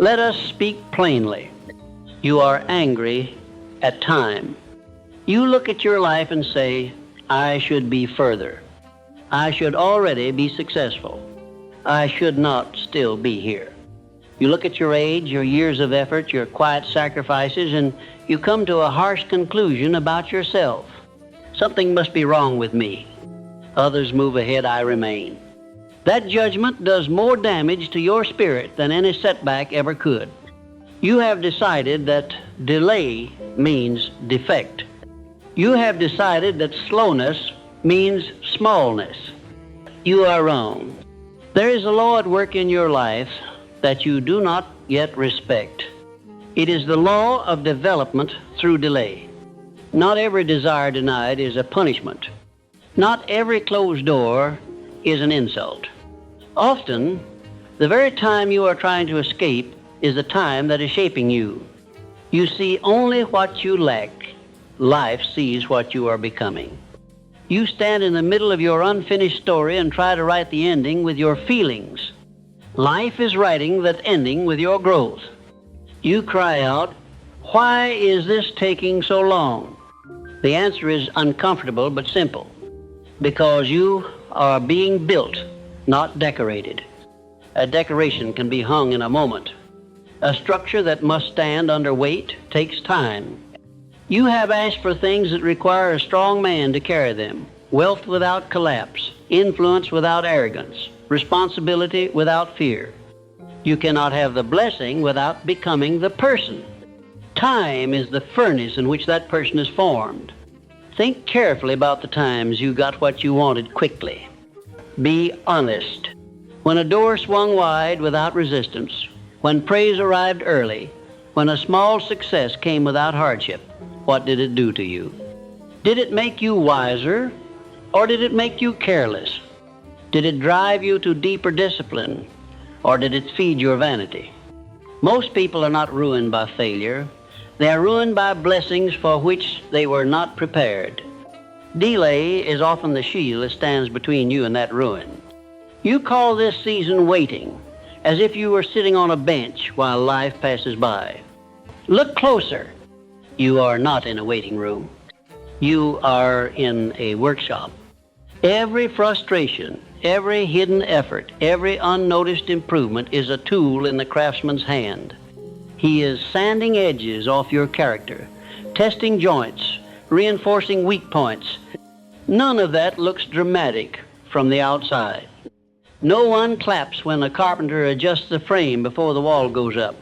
Let us speak plainly. You are angry at time. You look at your life and say, I should be further. I should already be successful. I should not still be here. You look at your age, your years of effort, your quiet sacrifices, and you come to a harsh conclusion about yourself. Something must be wrong with me. Others move ahead, I remain. That judgment does more damage to your spirit than any setback ever could. You have decided that delay means defect. You have decided that slowness means smallness. You are wrong. There is a law at work in your life that you do not yet respect. It is the law of development through delay. Not every desire denied is a punishment. Not every closed door is an insult. Often, the very time you are trying to escape is the time that is shaping you. You see only what you lack. Life sees what you are becoming. You stand in the middle of your unfinished story and try to write the ending with your feelings. Life is writing that ending with your growth. You cry out, why is this taking so long? The answer is uncomfortable but simple. Because you are being built, not decorated. A decoration can be hung in a moment. A structure that must stand under weight takes time. You have asked for things that require a strong man to carry them. Wealth without collapse, influence without arrogance, responsibility without fear. You cannot have the blessing without becoming the person. Time is the furnace in which that person is formed. Think carefully about the times you got what you wanted quickly. Be honest. When a door swung wide without resistance, when praise arrived early, when a small success came without hardship, what did it do to you? Did it make you wiser, or did it make you careless? Did it drive you to deeper discipline, or did it feed your vanity? Most people are not ruined by failure. They are ruined by blessings for which they were not prepared. Delay is often the shield that stands between you and that ruin. You call this season waiting, as if you were sitting on a bench while life passes by. Look closer. You are not in a waiting room. You are in a workshop. Every frustration, every hidden effort, every unnoticed improvement is a tool in the craftsman's hand. He is sanding edges off your character, testing joints, reinforcing weak points. None of that looks dramatic from the outside. No one claps when a carpenter adjusts the frame before the wall goes up.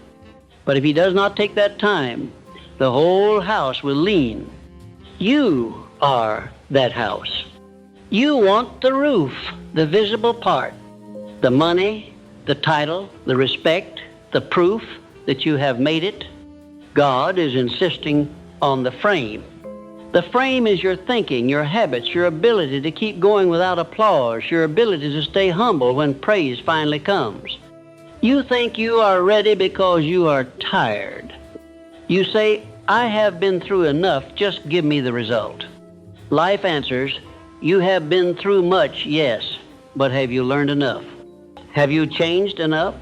But if he does not take that time, the whole house will lean. You are that house. You want the roof, the visible part, the money, the title, the respect, the proof that you have made it. God is insisting on the frame. The frame is your thinking, your habits, your ability to keep going without applause, your ability to stay humble when praise finally comes. You think you are ready because you are tired. You say, I have been through enough, just give me the result. Life answers, you have been through much, yes, but have you learned enough? Have you changed enough?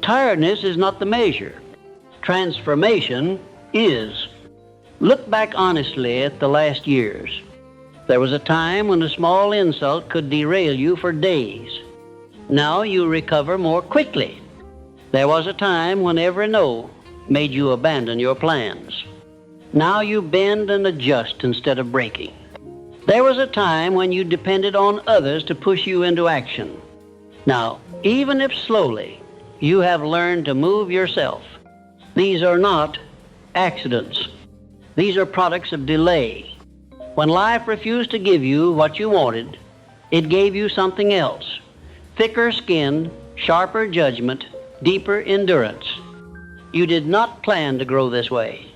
Tiredness is not the measure. Transformation is. Look back honestly at the last years. There was a time when a small insult could derail you for days. Now you recover more quickly. There was a time when every no made you abandon your plans. Now you bend and adjust instead of breaking. There was a time when you depended on others to push you into action. Now, even if slowly, you have learned to move yourself. These are not accidents. These are products of delay. When life refused to give you what you wanted, it gave you something else. Thicker skin, sharper judgment, deeper endurance. You did not plan to grow this way.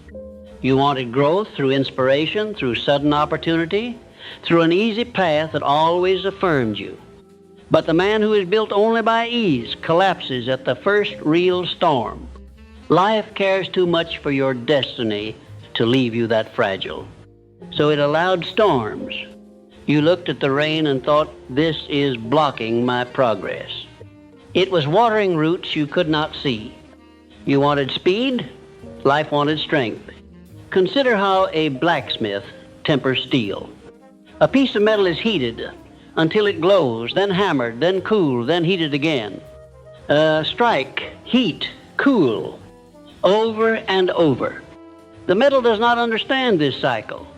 You wanted growth through inspiration, through sudden opportunity, through an easy path that always affirmed you. But the man who is built only by ease collapses at the first real storm. Life cares too much for your destiny to leave you that fragile. So it allowed storms. You looked at the rain and thought, this is blocking my progress. It was watering roots you could not see. You wanted speed, life wanted strength. Consider how a blacksmith tempers steel. A piece of metal is heated until it glows, then hammered, then cooled, then heated again. Strike, heat, cool, over and over. The metal does not understand this cycle.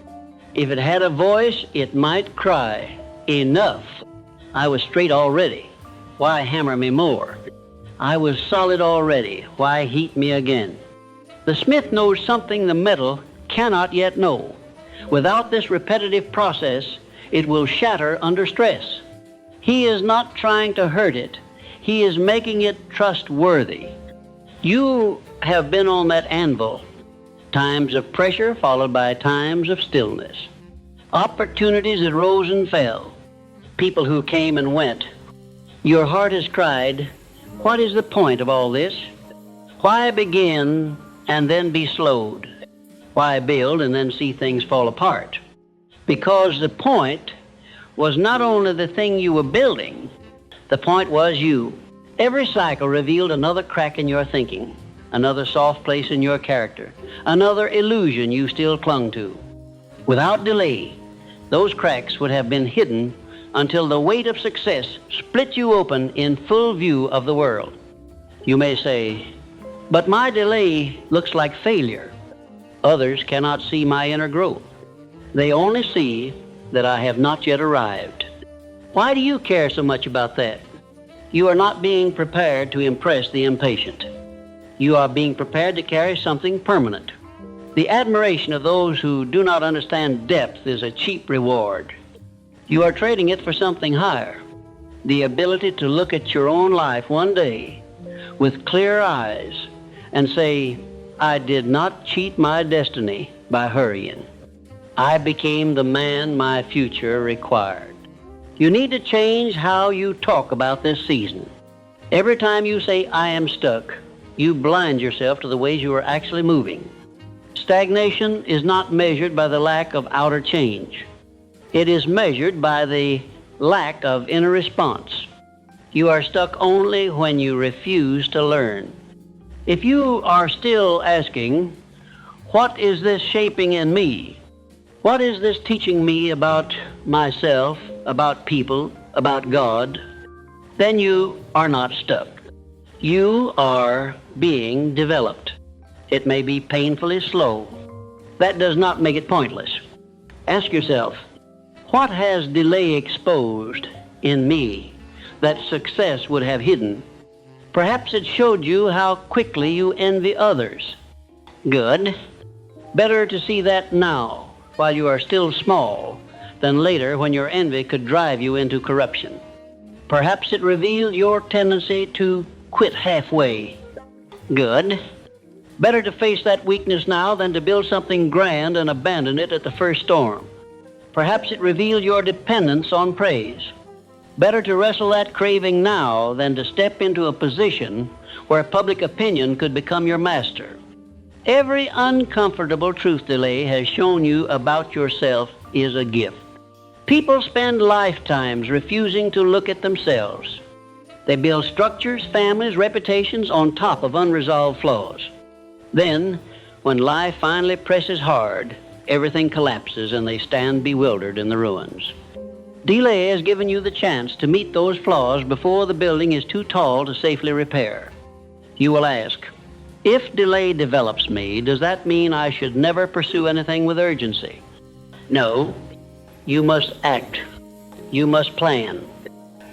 If it had a voice, it might cry, "Enough! I was straight already. Why hammer me more? I was solid already. Why heat me again?" The smith knows something the metal cannot yet know. Without this repetitive process, it will shatter under stress. He is not trying to hurt it. He is making it trustworthy. You have been on that anvil. Times of pressure followed by times of stillness. Opportunities that rose and fell. People who came and went. Your heart has cried, "What is the point of all this? Why begin and then be slowed? Why build and then see things fall apart?" Because the point was not only the thing you were building, the point was you. Every cycle revealed another crack in your thinking, another soft place in your character, another illusion you still clung to. Without delay, those cracks would have been hidden until the weight of success split you open in full view of the world. You may say, "But my delay looks like failure. Others cannot see my inner growth. They only see that I have not yet arrived." Why do you care so much about that? You are not being prepared to impress the impatient. You are being prepared to carry something permanent. The admiration of those who do not understand depth is a cheap reward. You are trading it for something higher. The ability to look at your own life one day with clear eyes and say, "I did not cheat my destiny by hurrying. I became the man my future required." You need to change how you talk about this season. Every time you say, "I am stuck," you blind yourself to the ways you are actually moving. Stagnation is not measured by the lack of outer change. It is measured by the lack of inner response. You are stuck only when you refuse to learn. If you are still asking, "What is this shaping in me? What is this teaching me about myself, about people, about God?" then you are not stuck. You are being developed. It may be painfully slow. That does not make it pointless. Ask yourself, what has delay exposed in me that success would have hidden? Perhaps it showed you how quickly you envy others. Good. Better to see that now, while you are still small, than later when your envy could drive you into corruption. Perhaps it revealed your tendency to quit halfway. Good. Better to face that weakness now than to build something grand and abandon it at the first storm. Perhaps it revealed your dependence on praise. Better to wrestle that craving now than to step into a position where public opinion could become your master. Every uncomfortable truth delay has shown you about yourself is a gift. People spend lifetimes refusing to look at themselves. They build structures, families, reputations on top of unresolved flaws. Then, when life finally presses hard, everything collapses and they stand bewildered in the ruins. Delay has given you the chance to meet those flaws before the building is too tall to safely repair. You will ask, if delay develops me, does that mean I should never pursue anything with urgency? No. You must act. You must plan.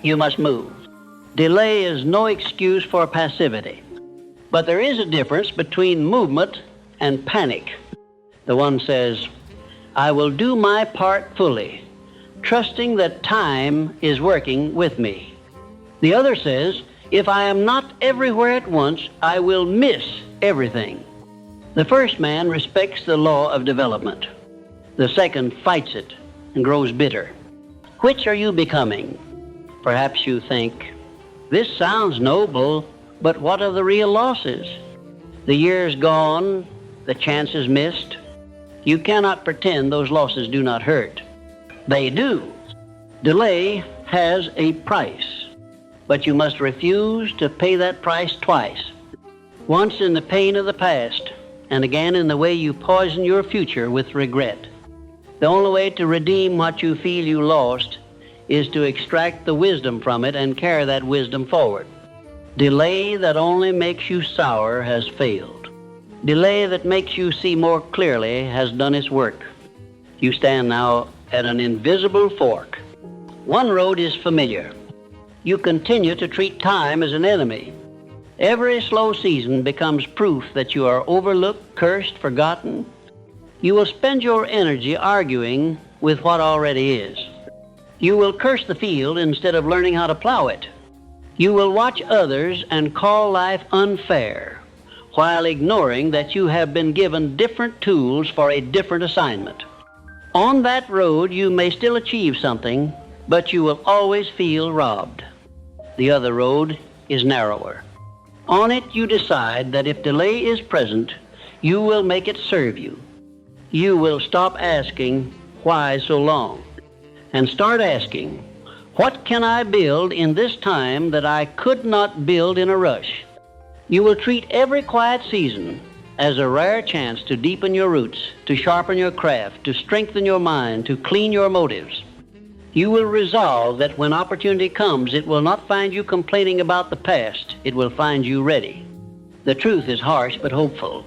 You must move. Delay is no excuse for passivity. But there is a difference between movement and panic. The one says, "I will do my part fully, trusting that time is working with me." The other says, "If I am not everywhere at once, I will miss everything." The first man respects the law of development. The second fights it and grows bitter. Which are you becoming? Perhaps you think, "This sounds noble, but what are the real losses? The years gone, the chances missed." You cannot pretend those losses do not hurt. They do. Delay has a price, but you must refuse to pay that price twice. once in the pain of the past, and again in the way you poison your future with regret. The only way to redeem what you feel you lost is to extract the wisdom from it and carry that wisdom forward. Delay that only makes you sour has failed. Delay that makes you see more clearly has done its work. You stand now at an invisible fork. One road is familiar. You continue to treat time as an enemy. Every slow season becomes proof that you are overlooked, cursed, forgotten. You will spend your energy arguing with what already is. You will curse the field instead of learning how to plow it. You will watch others and call life unfair, while ignoring that you have been given different tools for a different assignment. On that road, you may still achieve something, but you will always feel robbed. The other road is narrower. On it, you decide that if delay is present, you will make it serve you. You will stop asking, why so long? And start asking, what can I build in this time that I could not build in a rush? You will treat every quiet season as a rare chance to deepen your roots, to sharpen your craft, to strengthen your mind, to clean your motives. You will resolve that when opportunity comes, it will not find you complaining about the past. It will find you ready. The truth is harsh but hopeful.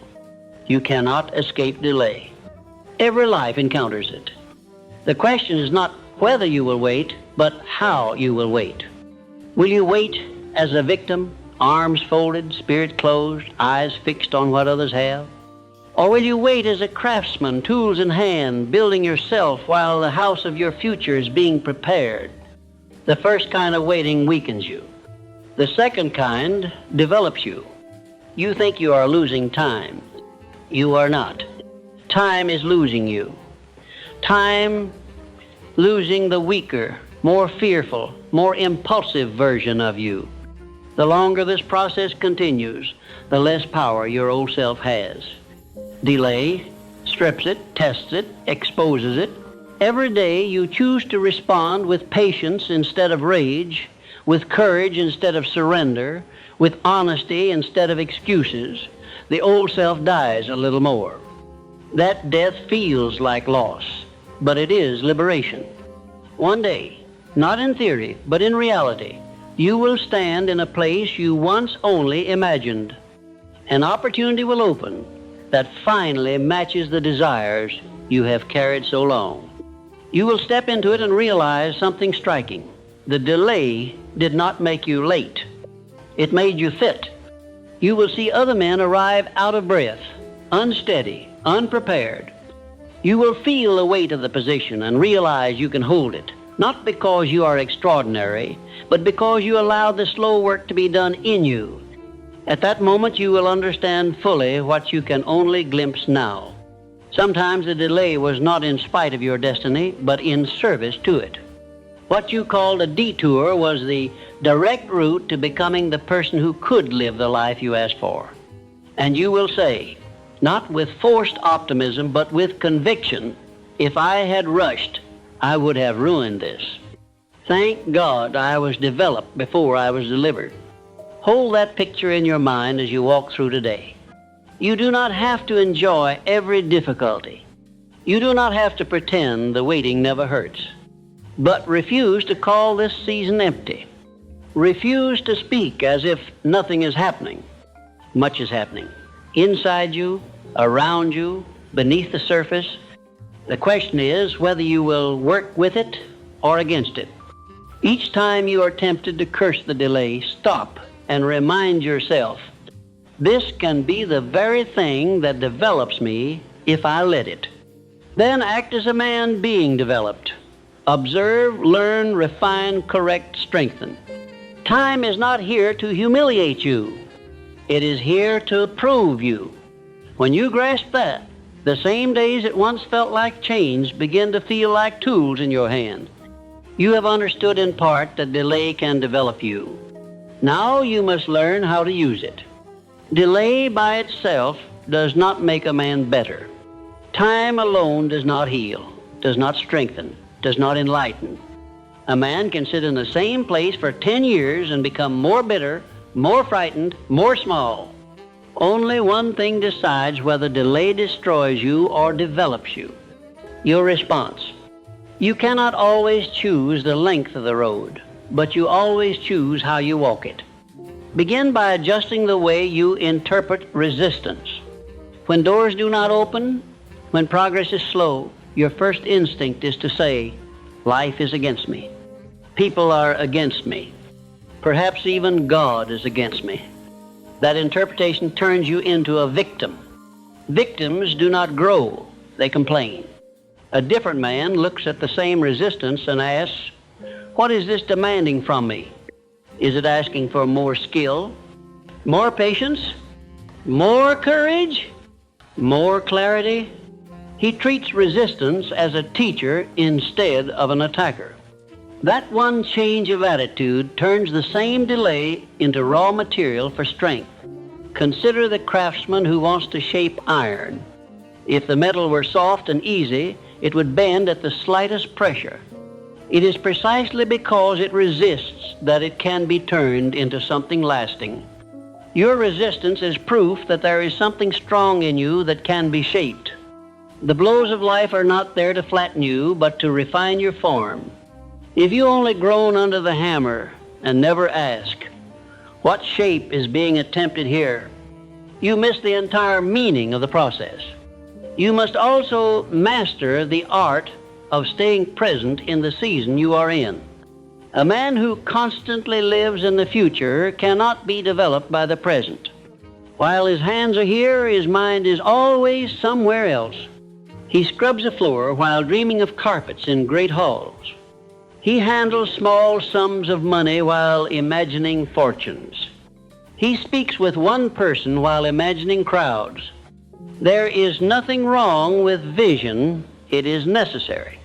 You cannot escape delay. Every life encounters it. The question is not whether you will wait, but how you will wait. Will you wait as a victim, arms folded, spirit closed, eyes fixed on what others have? Or will you wait as a craftsman, tools in hand, building yourself while the house of your future is being prepared? The first kind of waiting weakens you. The second kind develops you. You think you are losing time. You are not. Time is losing you. Time losing the weaker, more fearful, more impulsive version of you. The longer this process continues, the less power your old self has. Delay strips it, tests it, exposes it. Every day you choose to respond with patience instead of rage, with courage instead of surrender, with honesty instead of excuses. The old self dies a little more. That death feels like loss, but it is liberation. One day, not in theory, but in reality, you will stand in a place you once only imagined. An opportunity will open that finally matches the desires you have carried so long. You will step into it and realize something striking. The delay did not make you late. It made you fit. You will see other men arrive out of breath, unsteady, unprepared. You will feel the weight of the position and realize you can hold it, not because you are extraordinary, but because you allowed the slow work to be done in you. At that moment, you will understand fully what you can only glimpse now. Sometimes the delay was not in spite of your destiny, but in service to it. What you called a detour was the direct route to becoming the person who could live the life you asked for. And you will say, not with forced optimism, but with conviction, if I had rushed, I would have ruined this. Thank God I was developed before I was delivered. Hold that picture in your mind as you walk through today. You do not have to enjoy every difficulty. You do not have to pretend the waiting never hurts. But refuse to call this season empty. Refuse to speak as if nothing is happening. Much is happening. Inside you, around you, beneath the surface. The question is whether you will work with it or against it. Each time you are tempted to curse the delay, stop and remind yourself, this can be the very thing that develops me if I let it. Then act as a man being developed. Observe, learn, refine, correct, strengthen. Time is not here to humiliate you. It is here to prove you. When you grasp that, the same days that once felt like chains begin to feel like tools in your hand. You have understood in part that delay can develop you. Now you must learn how to use it. Delay by itself does not make a man better. Time alone does not heal, does not strengthen, does not enlighten. A man can sit in the same place for 10 years and become more bitter, more frightened, more small. Only one thing decides whether delay destroys you or develops you: your response. You cannot always choose the length of the road, but you always choose how you walk it. Begin by adjusting the way you interpret resistance. When doors do not open, when progress is slow, your first instinct is to say, life is against me. People are against me. Perhaps even God is against me. That interpretation turns you into a victim. Victims do not grow, they complain. A different man looks at the same resistance and asks, what is this demanding from me? Is it asking for more skill, more patience, more courage, more clarity? He treats resistance as a teacher instead of an attacker. That one change of attitude turns the same delay into raw material for strength. Consider the craftsman who wants to shape iron. If the metal were soft and easy, it would bend at the slightest pressure. It is precisely because it resists that it can be turned into something lasting. Your resistance is proof that there is something strong in you that can be shaped. The blows of life are not there to flatten you, but to refine your form. If you only groan under the hammer and never ask, what shape is being attempted here, you miss the entire meaning of the process. You must also master the art of staying present in the season you are in. A man who constantly lives in the future cannot be developed by the present. While his hands are here, his mind is always somewhere else. He scrubs a floor while dreaming of carpets in great halls. He handles small sums of money while imagining fortunes. He speaks with one person while imagining crowds. There is nothing wrong with vision. It is necessary.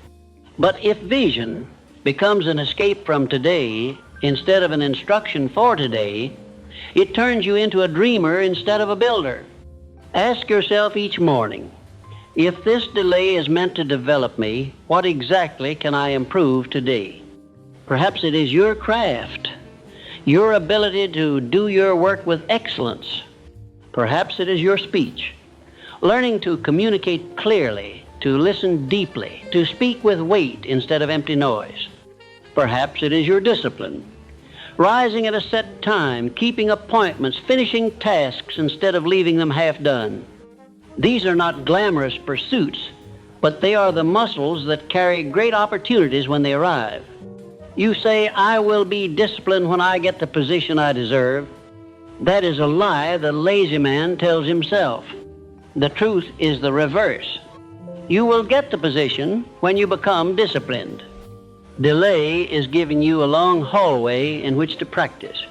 But if vision becomes an escape from today instead of an instruction for today, it turns you into a dreamer instead of a builder. Ask yourself each morning, if this delay is meant to develop me, what exactly can I improve today? Perhaps it is your craft, your ability to do your work with excellence. Perhaps it is your speech, learning to communicate clearly, to listen deeply, to speak with weight instead of empty noise. Perhaps it is your discipline, rising at a set time, keeping appointments, finishing tasks instead of leaving them half done. These are not glamorous pursuits, but they are the muscles that carry great opportunities when they arrive. You say, I will be disciplined when I get the position I deserve. That is a lie the lazy man tells himself. The truth is the reverse. You will get the position when you become disciplined. Delay is giving you a long hallway in which to practice.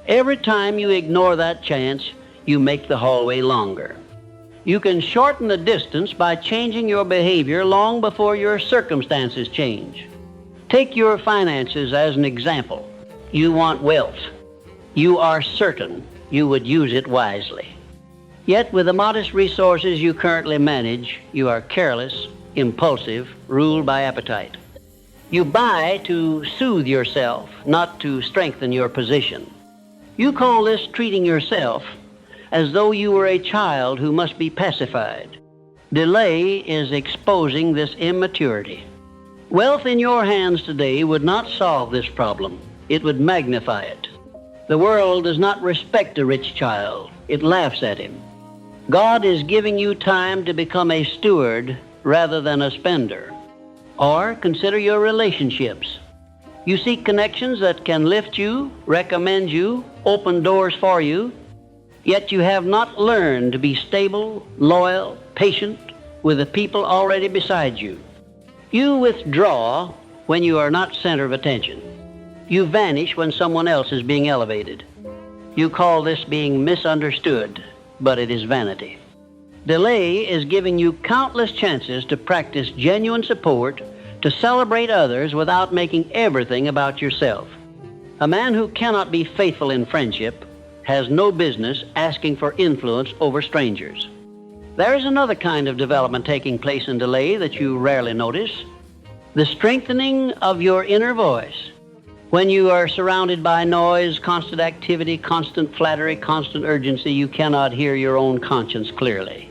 Every time you ignore that chance, you make the hallway longer. You can shorten the distance by changing your behavior long before your circumstances change. Take your finances as an example. You want wealth. You are certain you would use it wisely. Yet with the modest resources you currently manage, you are careless, impulsive, ruled by appetite. You buy to soothe yourself, not to strengthen your position. You call this treating yourself as though you were a child who must be pacified. Delay is exposing this immaturity. Wealth in your hands today would not solve this problem. It would magnify it. The world does not respect a rich child. It laughs at him. God is giving you time to become a steward rather than a spender. Or consider your relationships. You seek connections that can lift you, recommend you, open doors for you, yet you have not learned to be stable, loyal, patient with the people already beside you. You withdraw when you are not center of attention. You vanish when someone else is being elevated. You call this being misunderstood, but it is vanity. Delay is giving you countless chances to practice genuine support, to celebrate others without making everything about yourself. A man who cannot be faithful in friendship has no business asking for influence over strangers. There is another kind of development taking place in delay that you rarely notice: the strengthening of your inner voice. When you are surrounded by noise, constant activity, constant flattery, constant urgency, you cannot hear your own conscience clearly.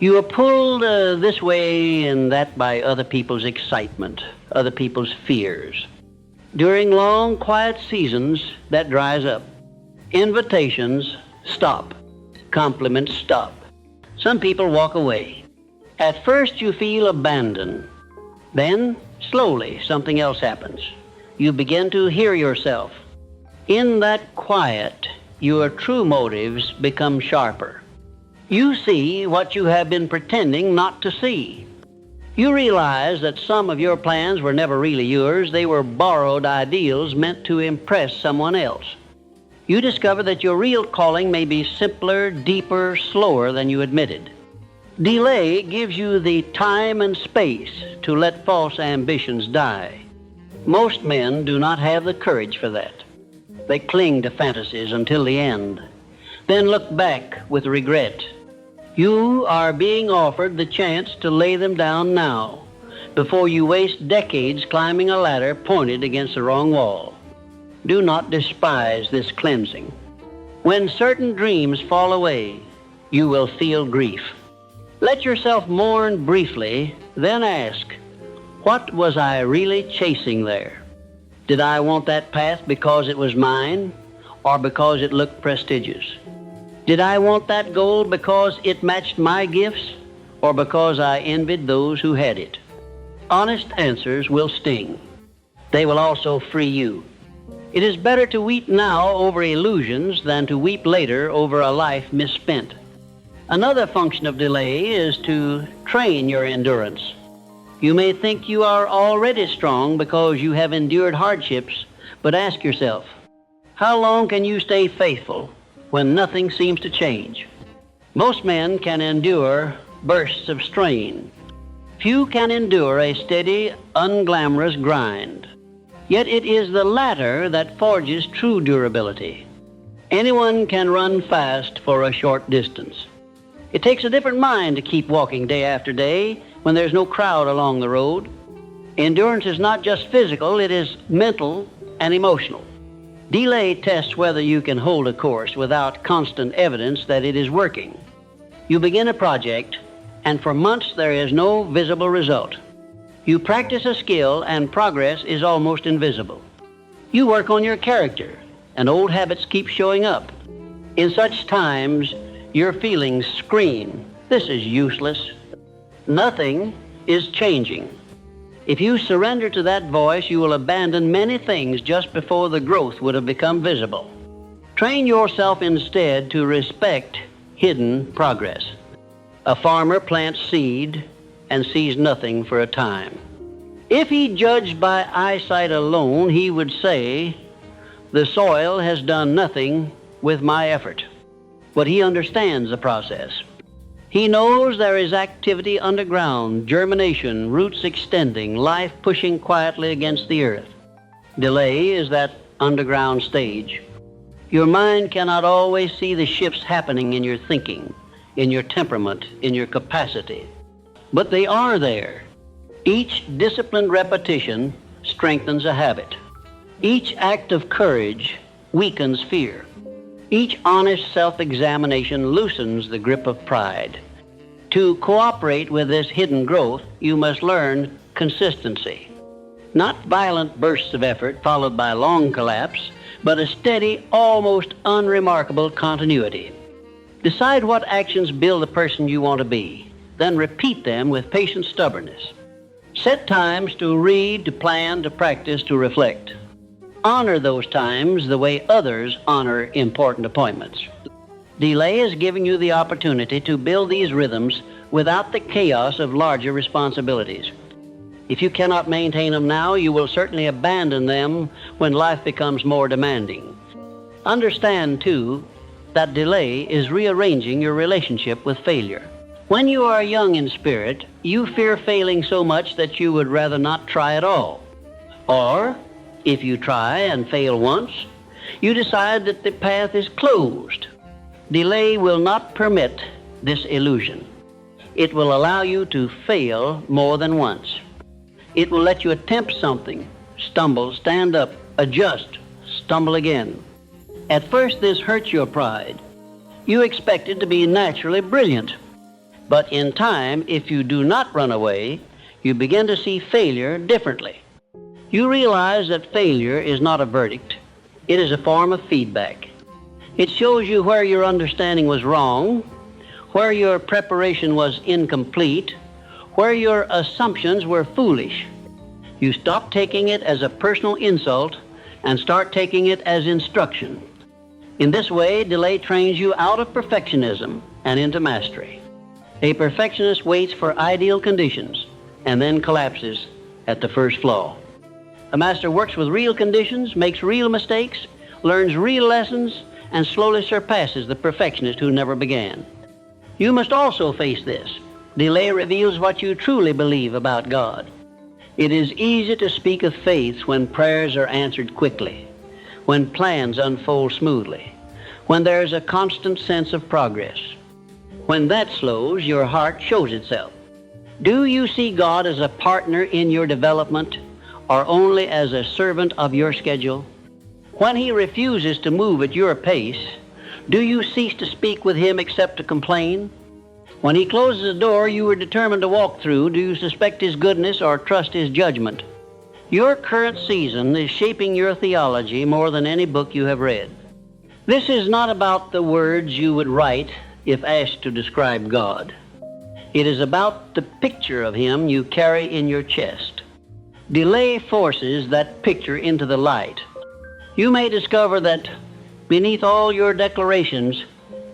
You are pulled this way and that by other people's excitement, other people's fears. During long, quiet seasons, that dries up. Invitations stop. Compliments stop. Some people walk away. At first, you feel abandoned. Then, slowly, something else happens. You begin to hear yourself. In that quiet, your true motives become sharper. You see what you have been pretending not to see. You realize that some of your plans were never really yours. They were borrowed ideals meant to impress someone else. You discover that your real calling may be simpler, deeper, slower than you admitted. Delay gives you the time and space to let false ambitions die. Most men do not have the courage for that. They cling to fantasies until the end, then look back with regret. You are being offered the chance to lay them down now, before you waste decades climbing a ladder pointed against the wrong wall. Do not despise this cleansing. When certain dreams fall away, you will feel grief. Let yourself mourn briefly, then ask, what was I really chasing there? Did I want that path because it was mine, or because it looked prestigious? Did I want that goal because it matched my gifts, or because I envied those who had it? Honest answers will sting. They will also free you. It is better to weep now over illusions than to weep later over a life misspent. Another function of delay is to train your endurance. You may think you are already strong because you have endured hardships, but ask yourself, how long can you stay faithful when nothing seems to change? Most men can endure bursts of strain. Few can endure a steady, unglamorous grind. Yet it is the latter that forges true durability. Anyone can run fast for a short distance. It takes a different mind to keep walking day after day when there's no crowd along the road. Endurance is not just physical, it is mental and emotional. Delay tests whether you can hold a course without constant evidence that it is working. You begin a project, and for months there is no visible result. You practice a skill, and progress is almost invisible. You work on your character, and old habits keep showing up. In such times, your feelings scream, this is useless. Nothing is changing. If you surrender to that voice, you will abandon many things just before the growth would have become visible. Train yourself instead to respect hidden progress. A farmer plants seed and sees nothing for a time. If he judged by eyesight alone, he would say, the soil has done nothing with my effort. But he understands the process. He knows there is activity underground, germination, roots extending, life pushing quietly against the earth. Delay is that underground stage. Your mind cannot always see the shifts happening in your thinking, in your temperament, in your capacity. But they are there. Each disciplined repetition strengthens a habit. Each act of courage weakens fear. Each honest self-examination loosens the grip of pride. To cooperate with this hidden growth, you must learn consistency. Not violent bursts of effort followed by long collapse, but a steady, almost unremarkable continuity. Decide what actions build the person you want to be, then repeat them with patient stubbornness. Set times to read, to plan, to practice, to reflect. Honor those times the way others honor important appointments. Delay is giving you the opportunity to build these rhythms without the chaos of larger responsibilities. If you cannot maintain them now, you will certainly abandon them when life becomes more demanding. Understand, too, that delay is rearranging your relationship with failure. When you are young in spirit, you fear failing so much that you would rather not try at all. Or, if you try and fail once, you decide that the path is closed. Delay will not permit this illusion. It will allow you to fail more than once. It will let you attempt something, stumble, stand up adjust, stumble again. At first, this hurts your pride. You expected to be naturally brilliant. But in time, if you do not run away, you begin to see failure differently. You realize that failure is not a verdict. It is a form of feedback. It shows you where your understanding was wrong, where your preparation was incomplete, where your assumptions were foolish. You stop taking it as a personal insult and start taking it as instruction. In this way, delay trains you out of perfectionism and into mastery. A perfectionist waits for ideal conditions and then collapses at the first flaw. A master works with real conditions, makes real mistakes, learns real lessons, and slowly surpasses the perfectionist who never began. You must also face this. Delay reveals what you truly believe about God. It is easy to speak of faith when prayers are answered quickly, when plans unfold smoothly, when there is a constant sense of progress. When that slows, your heart shows itself. Do you see God as a partner in your development or only as a servant of your schedule? When He refuses to move at your pace, do you cease to speak with Him except to complain? When He closes a door you were determined to walk through, do you suspect His goodness or trust His judgment? Your current season is shaping your theology more than any book you have read. This is not about the words you would write if asked to describe God. It is about the picture of Him you carry in your chest. Delay forces that picture into the light. You may discover that beneath all your declarations,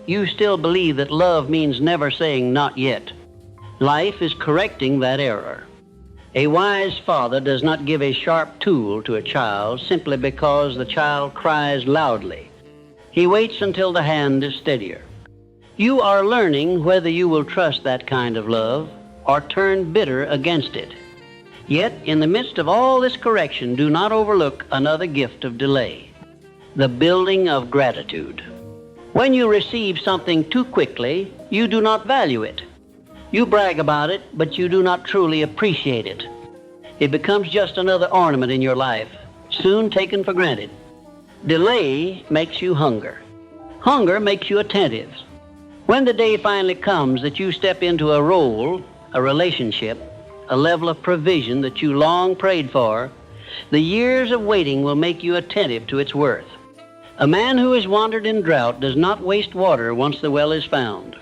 you still believe that love means never saying not yet. Life is correcting that error. A wise father does not give a sharp tool to a child simply because the child cries loudly. He waits until the hand is steadier. You are learning whether you will trust that kind of love or turn bitter against it. Yet, in the midst of all this correction, do not overlook another gift of delay, the building of gratitude. When you receive something too quickly, you do not value it. You brag about it, but you do not truly appreciate it. It becomes just another ornament in your life, soon taken for granted. Delay makes you hunger. Hunger makes you attentive. When the day finally comes that you step into a role, a relationship, a level of provision that you long prayed for, the years of waiting will make you attentive to its worth. A man who has wandered in drought does not waste water once the well is found.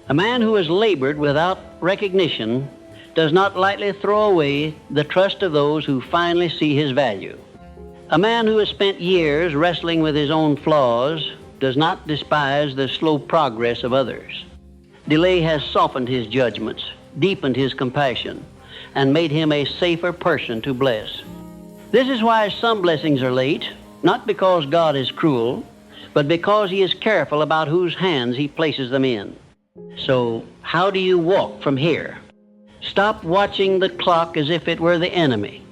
A man who has labored without recognition does not lightly throw away the trust of those who finally see his value. A man who has spent years wrestling with his own flaws does not despise the slow progress of others. Delay has softened his judgments, deepened his compassion, and made him a safer person to bless. This is why some blessings are late, not because God is cruel, but because He is careful about whose hands He places them in. So, how do you walk from here? Stop watching the clock as if it were the enemy.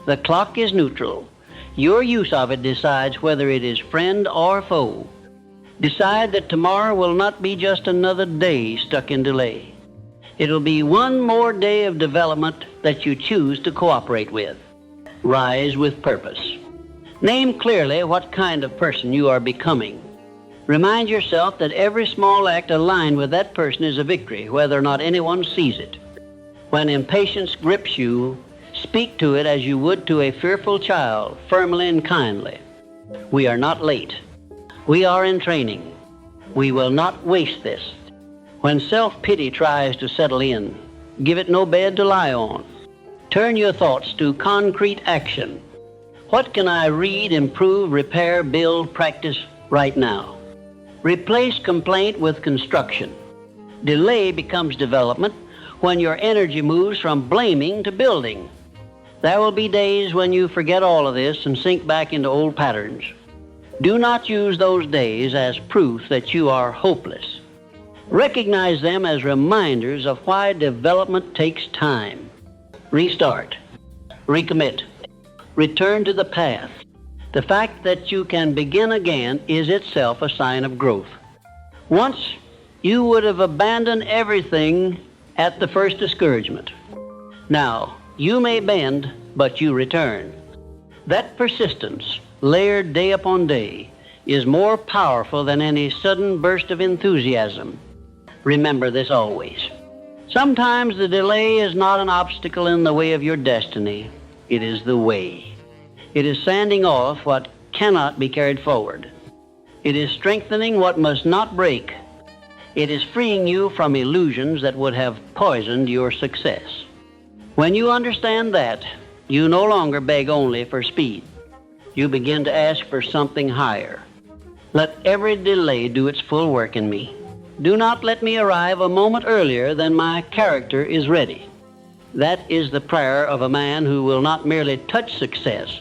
The clock is neutral. Your use of it decides whether it is friend or foe. Decide that tomorrow will not be just another day stuck in delay. It'll be one more day of development that you choose to cooperate with. Rise with purpose. Name clearly what kind of person you are becoming. Remind yourself that every small act aligned with that person is a victory, whether or not anyone sees it. When impatience grips you, speak to it as you would to a fearful child, firmly and kindly. We are not late. We are in training. We will not waste this. When self-pity tries to settle in, give it no bed to lie on. Turn your thoughts to concrete action. What can I read, improve, repair, build, practice right now? Replace complaint with construction. Delay becomes development when your energy moves from blaming to building. There will be days when you forget all of this and sink back into old patterns. Do not use those days as proof that you are hopeless. Recognize them as reminders of why development takes time. Restart. Recommit. Return to the path. The fact that you can begin again is itself a sign of growth. Once you would have abandoned everything at the first discouragement. Now, you may bend, but you return. That persistence, layered day upon day, is more powerful than any sudden burst of enthusiasm. Remember this always. Sometimes the delay is not an obstacle in the way of your destiny. It is the way. It is sanding off what cannot be carried forward. It is strengthening what must not break. It is freeing you from illusions that would have poisoned your success. When you understand that, you no longer beg only for speed. You begin to ask for something higher. Let every delay do its full work in me. Do not let me arrive a moment earlier than my character is ready. That is the prayer of a man who will not merely touch success,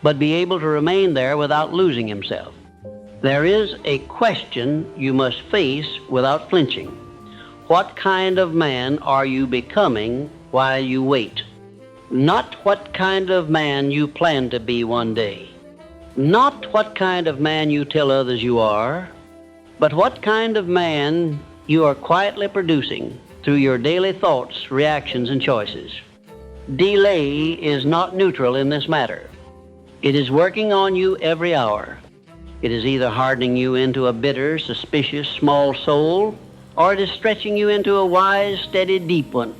but be able to remain there without losing himself. There is a question you must face without flinching. What kind of man are you becoming while you wait? Not what kind of man you plan to be one day. Not what kind of man you tell others you are, but what kind of man you are quietly producing through your daily thoughts, reactions, and choices. Delay is not neutral in this matter. It is working on you every hour. It is either hardening you into a bitter, suspicious, small soul, or it is stretching you into a wise, steady, deep one.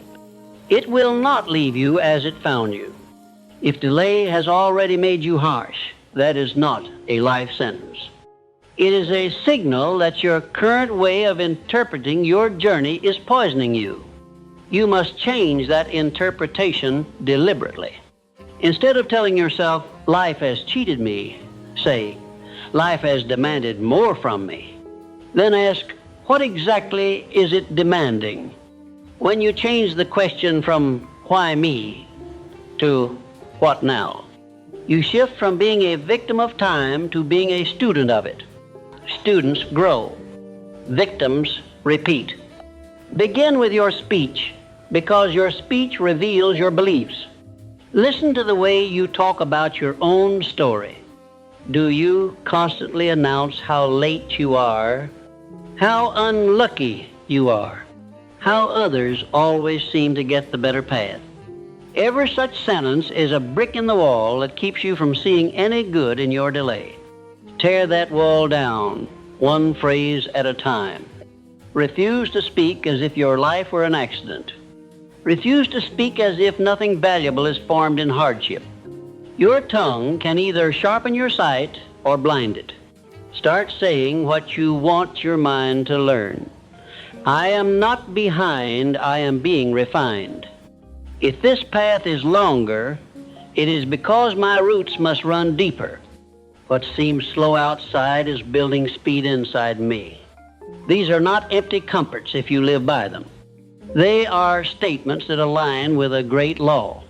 It will not leave you as it found you. If delay has already made you harsh, that is not a life sentence. It is a signal that your current way of interpreting your journey is poisoning you. You must change that interpretation deliberately. Instead of telling yourself, life has cheated me, say, life has demanded more from me. Then ask, what exactly is it demanding? When you change the question from why me to what now, you shift from being a victim of time to being a student of it. Students grow. Victims repeat. Begin with your speech, because your speech reveals your beliefs. Listen to the way you talk about your own story. Do you constantly announce how late you are, how unlucky you are, how others always seem to get the better path? Every such sentence is a brick in the wall that keeps you from seeing any good in your delay. Tear that wall down, one phrase at a time. Refuse to speak as if your life were an accident. Refuse to speak as if nothing valuable is formed in hardship. Your tongue can either sharpen your sight or blind it. Start saying what you want your mind to learn. I am not behind, I am being refined. If this path is longer, it is because my roots must run deeper. What seems slow outside is building speed inside me. These are not empty comforts if you live by them. They are statements that align with a great law.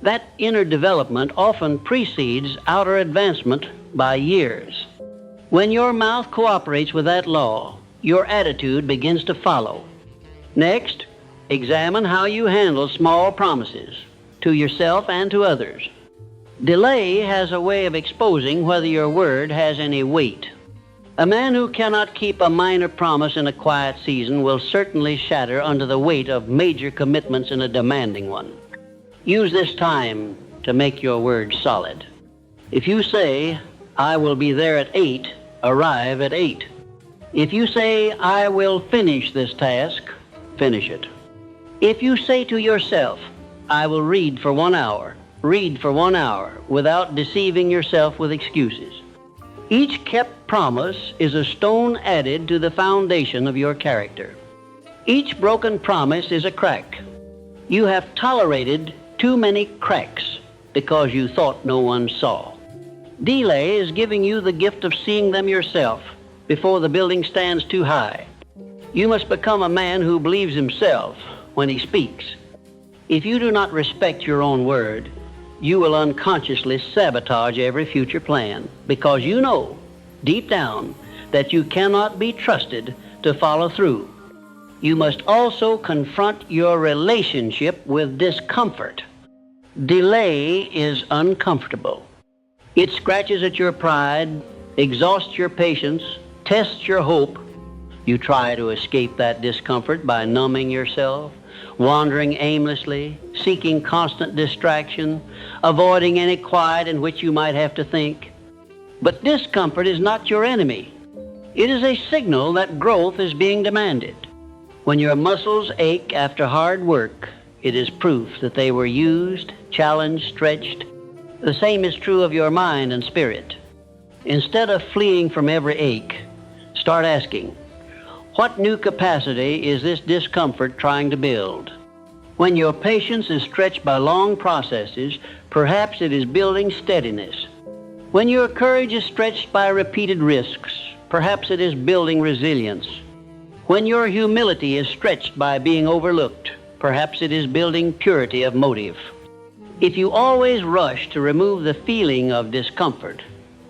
That inner development often precedes outer advancement by years. When your mouth cooperates with that law, your attitude begins to follow. Next, examine how you handle small promises to yourself and to others. Delay has a way of exposing whether your word has any weight. A man who cannot keep a minor promise in a quiet season will certainly shatter under the weight of major commitments in a demanding one. Use this time to make your word solid. If you say, I will be there at 8, arrive at 8. If you say, I will finish this task, finish it. If you say to yourself, I will read for 1 hour, read for 1 hour without deceiving yourself with excuses. Each kept promise is a stone added to the foundation of your character. Each broken promise is a crack. You have tolerated too many cracks because you thought no one saw. Delay is giving you the gift of seeing them yourself before the building stands too high. You must become a man who believes himself when he speaks. If you do not respect your own word, you will unconsciously sabotage every future plan because you know, deep down, that you cannot be trusted to follow through. You must also confront your relationship with discomfort. Delay is uncomfortable. It scratches at your pride, exhausts your patience, tests your hope. You try to escape that discomfort by numbing yourself, wandering aimlessly, seeking constant distraction, avoiding any quiet in which you might have to think. But discomfort is not your enemy. It is a signal that growth is being demanded. When your muscles ache after hard work, it is proof that they were used, challenged, stretched. The same is true of your mind and spirit. Instead of fleeing from every ache, start asking, what new capacity is this discomfort trying to build? When your patience is stretched by long processes, perhaps it is building steadiness. When your courage is stretched by repeated risks, perhaps it is building resilience. When your humility is stretched by being overlooked, perhaps it is building purity of motive. If you always rush to remove the feeling of discomfort,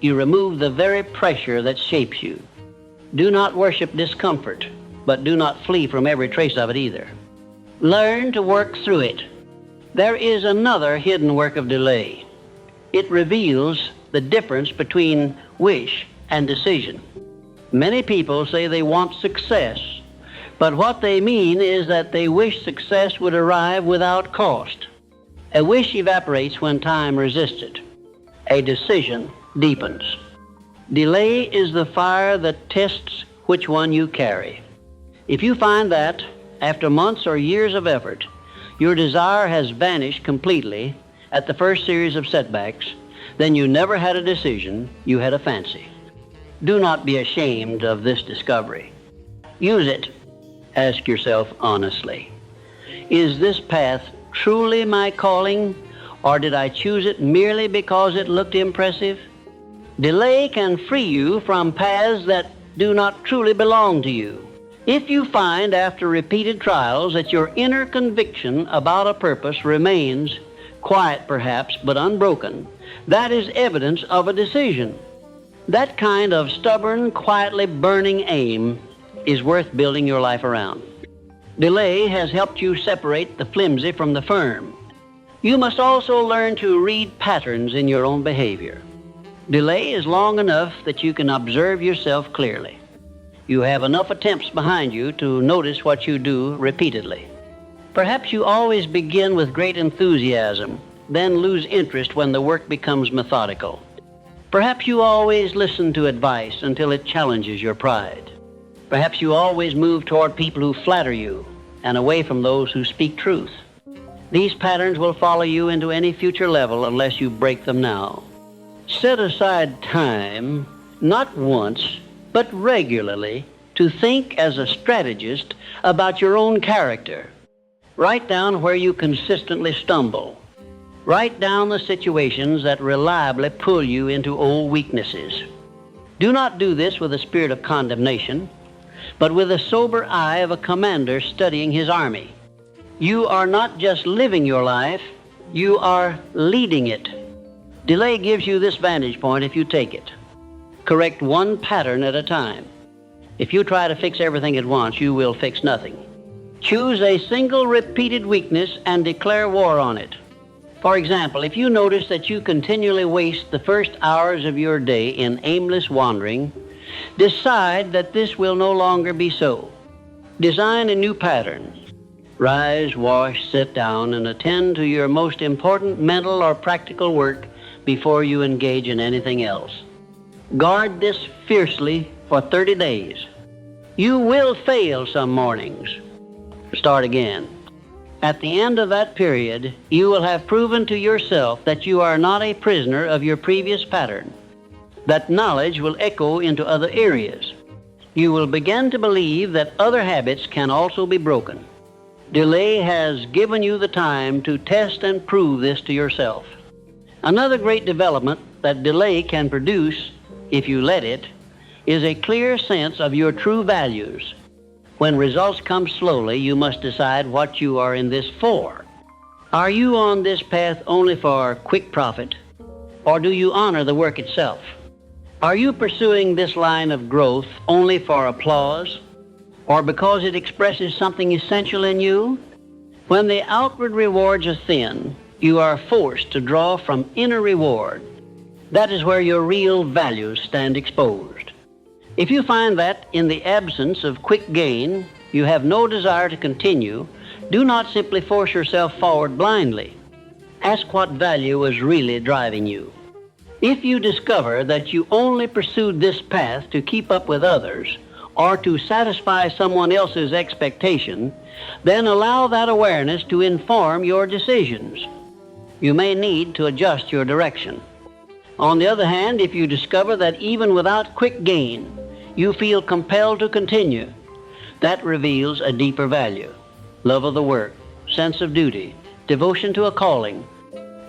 you remove the very pressure that shapes you. Do not worship discomfort, but do not flee from every trace of it either. Learn to work through it. There is another hidden work of delay. It reveals the difference between wish and decision. Many people say they want success, but what they mean is that they wish success would arrive without cost. A wish evaporates when time resists it. A decision deepens. Delay is the fire that tests which one you carry. If you find that, after months or years of effort, your desire has vanished completely at the first series of setbacks, then you never had a decision, you had a fancy. Do not be ashamed of this discovery. Use it. Ask yourself honestly, is this path truly my calling, or did I choose it merely because it looked impressive? Delay can free you from paths that do not truly belong to you. If you find after repeated trials that your inner conviction about a purpose remains, quiet perhaps, but unbroken, that is evidence of a decision. That kind of stubborn, quietly burning aim is worth building your life around. Delay has helped you separate the flimsy from the firm. You must also learn to read patterns in your own behavior. Delay is long enough that you can observe yourself clearly. You have enough attempts behind you to notice what you do repeatedly. Perhaps you always begin with great enthusiasm, then lose interest when the work becomes methodical. Perhaps you always listen to advice until it challenges your pride. Perhaps you always move toward people who flatter you and away from those who speak truth. These patterns will follow you into any future level unless you break them now. Set aside time, not once, but regularly, to think as a strategist about your own character. Write down where you consistently stumble. Write down the situations that reliably pull you into old weaknesses. Do not do this with a spirit of condemnation, but with the sober eye of a commander studying his army. You are not just living your life, you are leading it. Delay gives you this vantage point if you take it. Correct one pattern at a time. If you try to fix everything at once, you will fix nothing. Choose a single repeated weakness and declare war on it. For example, if you notice that you continually waste the first hours of your day in aimless wandering, decide that this will no longer be so. Design a new pattern. Rise, wash, sit down, and attend to your most important mental or practical work before you engage in anything else. Guard this fiercely for 30 days. You will fail some mornings. Start again. At the end of that period, you will have proven to yourself that you are not a prisoner of your previous pattern. That knowledge will echo into other areas. You will begin to believe that other habits can also be broken. Delay has given you the time to test and prove this to yourself. Another great development that delay can produce, if you let it, is a clear sense of your true values. When results come slowly, you must decide what you are in this for. Are you on this path only for quick profit, or do you honor the work itself? Are you pursuing this line of growth only for applause, or because it expresses something essential in you? When the outward rewards are thin, you are forced to draw from inner reward. That is where your real values stand exposed. If you find that, in the absence of quick gain, you have no desire to continue, Do not simply force yourself forward blindly. Ask what value is really driving you. If you discover that you only pursued this path to keep up with others or to satisfy someone else's expectation, then allow that awareness to inform your decisions. You may need to adjust your direction. On the other hand, if you discover that even without quick gain, you feel compelled to continue, that reveals a deeper value: love of the work, sense of duty, devotion to a calling.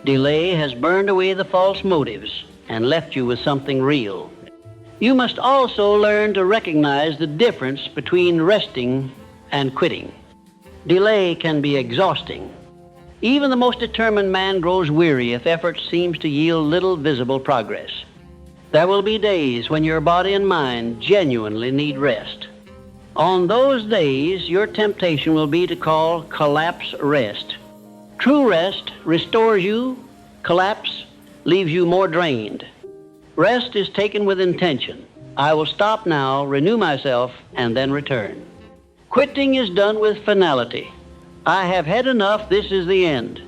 Delay has burned away the false motives and left you with something real. You must also learn to recognize the difference between resting and quitting. Delay can be exhausting. Even the most determined man grows weary if effort seems to yield little visible progress. There will be days when your body and mind genuinely need rest. On those days, your temptation will be to call collapse rest. True rest restores you. Collapse leaves you more drained. Rest is taken with intention. I will stop now, renew myself, and then return. Quitting is done with finality. I have had enough, this is the end.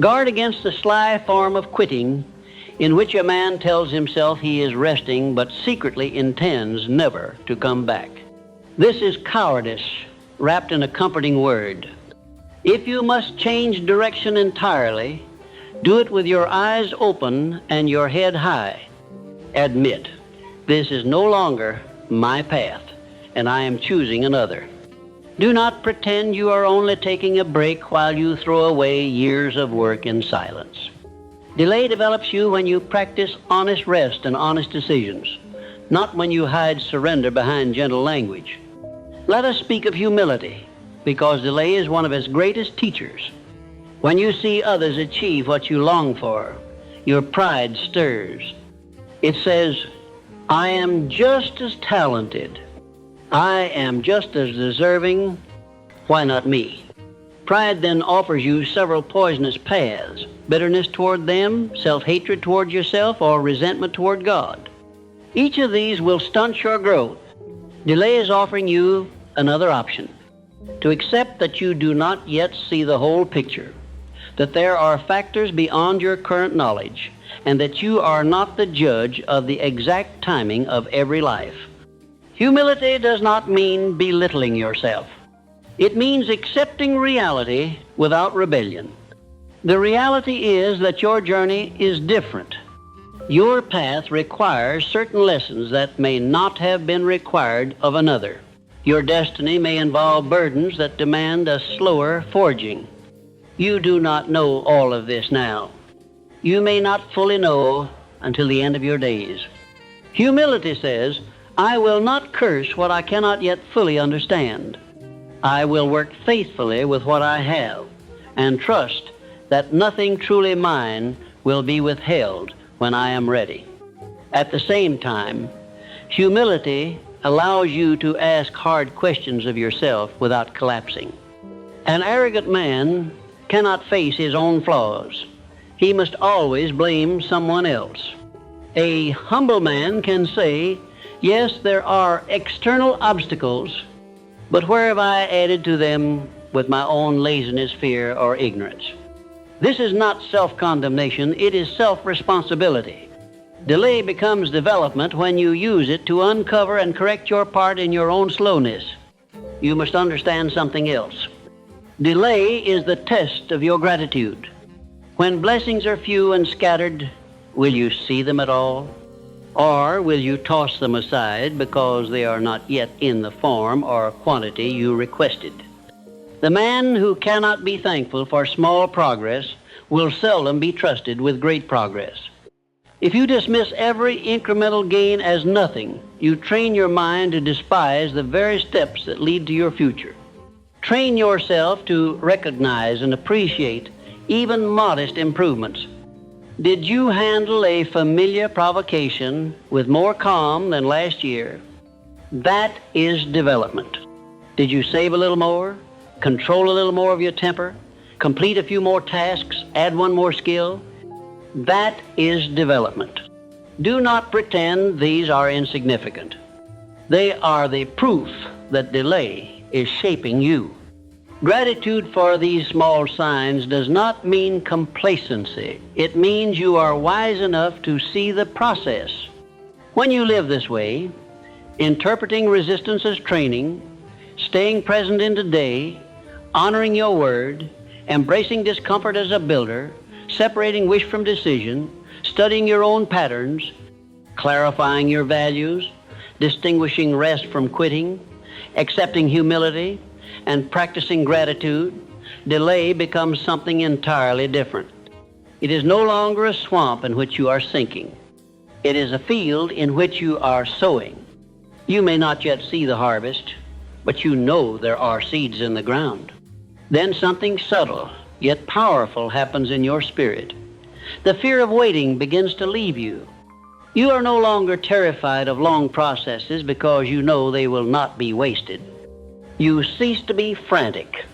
Guard against the sly form of quitting in which a man tells himself he is resting but secretly intends never to come back. This is cowardice wrapped in a comforting word. If you must change direction entirely, do it with your eyes open and your head high. Admit, this is no longer my path, and I am choosing another. Do not pretend you are only taking a break while you throw away years of work in silence. Delay develops you when you practice honest rest and honest decisions, not when you hide surrender behind gentle language. Let us speak of humility, because delay is one of its greatest teachers. When you see others achieve what you long for, your pride stirs. It says, I am just as talented. I am just as deserving. Why not me? Pride then offers you several poisonous paths: bitterness toward them, self-hatred toward yourself, or resentment toward God. Each of these will stunt your growth. Delay is offering you another option: to accept that you do not yet see the whole picture, that there are factors beyond your current knowledge, and that you are not the judge of the exact timing of every life. Humility does not mean belittling yourself. It means accepting reality without rebellion. The reality is that your journey is different. Your path requires certain lessons that may not have been required of another. Your destiny may involve burdens that demand a slower forging. You do not know all of this now. You may not fully know until the end of your days. Humility says, I will not curse what I cannot yet fully understand. I will work faithfully with what I have and trust that nothing truly mine will be withheld when I am ready. At the same time, humility allows you to ask hard questions of yourself without collapsing. An arrogant man cannot face his own flaws. He must always blame someone else. A humble man can say, yes, there are external obstacles, but where have I added to them with my own laziness, fear, or ignorance? This is not self-condemnation, it is self-responsibility. Delay becomes development when you use it to uncover and correct your part in your own slowness. You must understand something else. Delay is the test of your gratitude. When blessings are few and scattered, will you see them at all? Or will you toss them aside because they are not yet in the form or quantity you requested? The man who cannot be thankful for small progress will seldom be trusted with great progress. If you dismiss every incremental gain as nothing, you train your mind to despise the very steps that lead to your future. Train yourself to recognize and appreciate even modest improvements. Did you handle a familiar provocation with more calm than last year? That is development. Did you save a little more? Control a little more of your temper? Complete a few more tasks? Add one more skill? That is development. Do not pretend these are insignificant. They are the proof that delay is shaping you. Gratitude for these small signs does not mean complacency. It means you are wise enough to see the process. When you live this way, interpreting resistance as training, staying present in today, honoring your word, embracing discomfort as a builder, separating wish from decision, studying your own patterns, clarifying your values, distinguishing rest from quitting, accepting humility, and practicing gratitude, delay becomes something entirely different. It is no longer a swamp in which you are sinking. It is a field in which you are sowing. You may not yet see the harvest, but you know there are seeds in the ground. Then something subtle yet powerful happens in your spirit. The fear of waiting begins to leave you. You are no longer terrified of long processes because you know they will not be wasted. You cease to be frantic.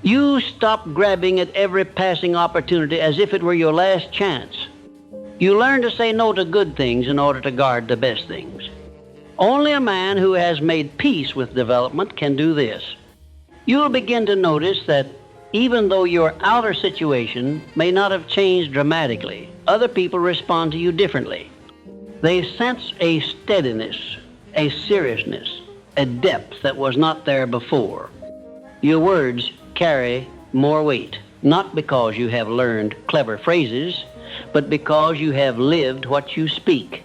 You stop grabbing at every passing opportunity as if it were your last chance. You learn to say no to good things in order to guard the best things. Only a man who has made peace with development can do this. You'll begin to notice that even though your outer situation may not have changed dramatically, other people respond to you differently. They sense a steadiness, a seriousness, a depth that was not there before. Your words carry more weight, not because you have learned clever phrases, but because you have lived what you speak.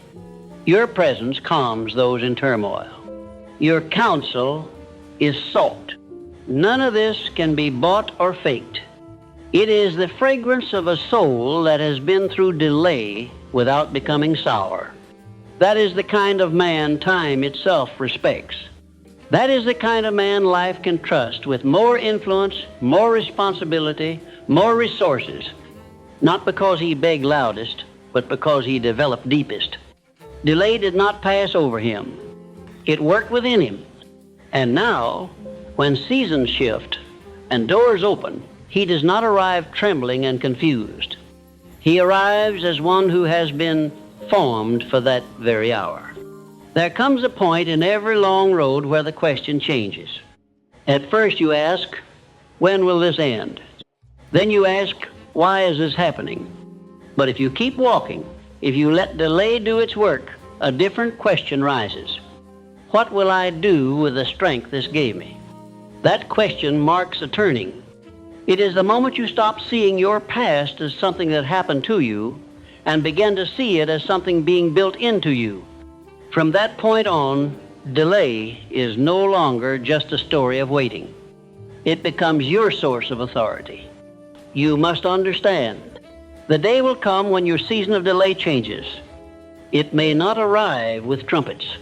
Your presence calms those in turmoil. Your counsel is salt. None of this can be bought or faked. It is the fragrance of a soul that has been through delay without becoming sour. That is the kind of man time itself respects. That is the kind of man life can trust with more influence, more responsibility, more resources, not because he begged loudest, but because he developed deepest. Delay did not pass over him. It worked within him. And now, when seasons shift and doors open, he does not arrive trembling and confused. He arrives as one who has been formed for that very hour. There comes a point in every long road where the question changes. At first you ask, when will this end? Then you ask, why is this happening? But if you keep walking, if you let delay do its work, a different question rises. What will I do with the strength this gave me? That question marks a turning. It is the moment you stop seeing your past as something that happened to you and begin to see it as something being built into you. From that point on, delay is no longer just a story of waiting. It becomes your source of authority. You must understand, the day will come when your season of delay changes. It may not arrive with trumpets.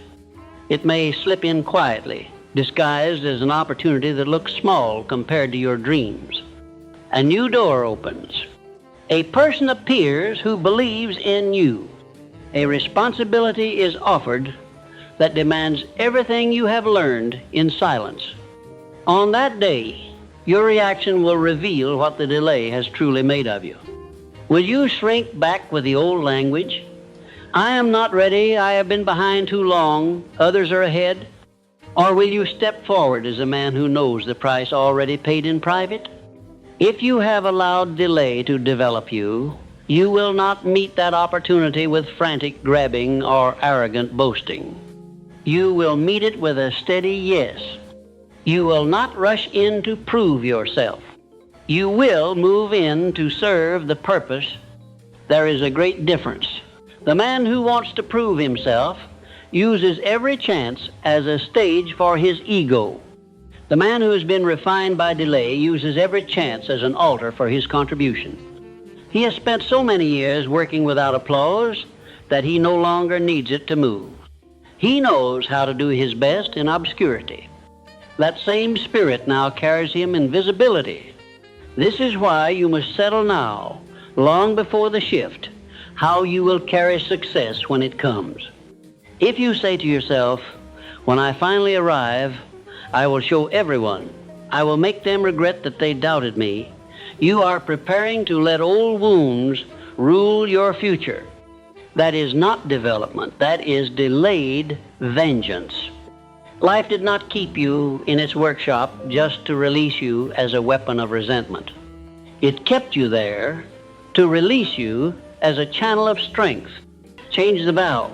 It may slip in quietly, disguised as an opportunity that looks small compared to your dreams. A new door opens. A person appears who believes in you. A responsibility is offered that demands everything you have learned in silence. On that day, your reaction will reveal what the delay has truly made of you. Will you shrink back with the old language? I am not ready, I have been behind too long, others are ahead. Or will you step forward as a man who knows the price already paid in private? If you have allowed delay to develop you, you will not meet that opportunity with frantic grabbing or arrogant boasting. You will meet it with a steady yes. You will not rush in to prove yourself. You will move in to serve the purpose. There is a great difference. The man who wants to prove himself uses every chance as a stage for his ego. The man who has been refined by delay uses every chance as an altar for his contribution. He has spent so many years working without applause that he no longer needs it to move. He knows how to do his best in obscurity. That same spirit now carries him in visibility. This is why you must settle now, long before the shift, how you will carry success when it comes. If you say to yourself, when I finally arrive, I will show everyone, I will make them regret that they doubted me, you are preparing to let old wounds rule your future. That is not development, that is delayed vengeance. Life did not keep you in its workshop just to release you as a weapon of resentment. It kept you there to release you as a channel of strength. Change the vow.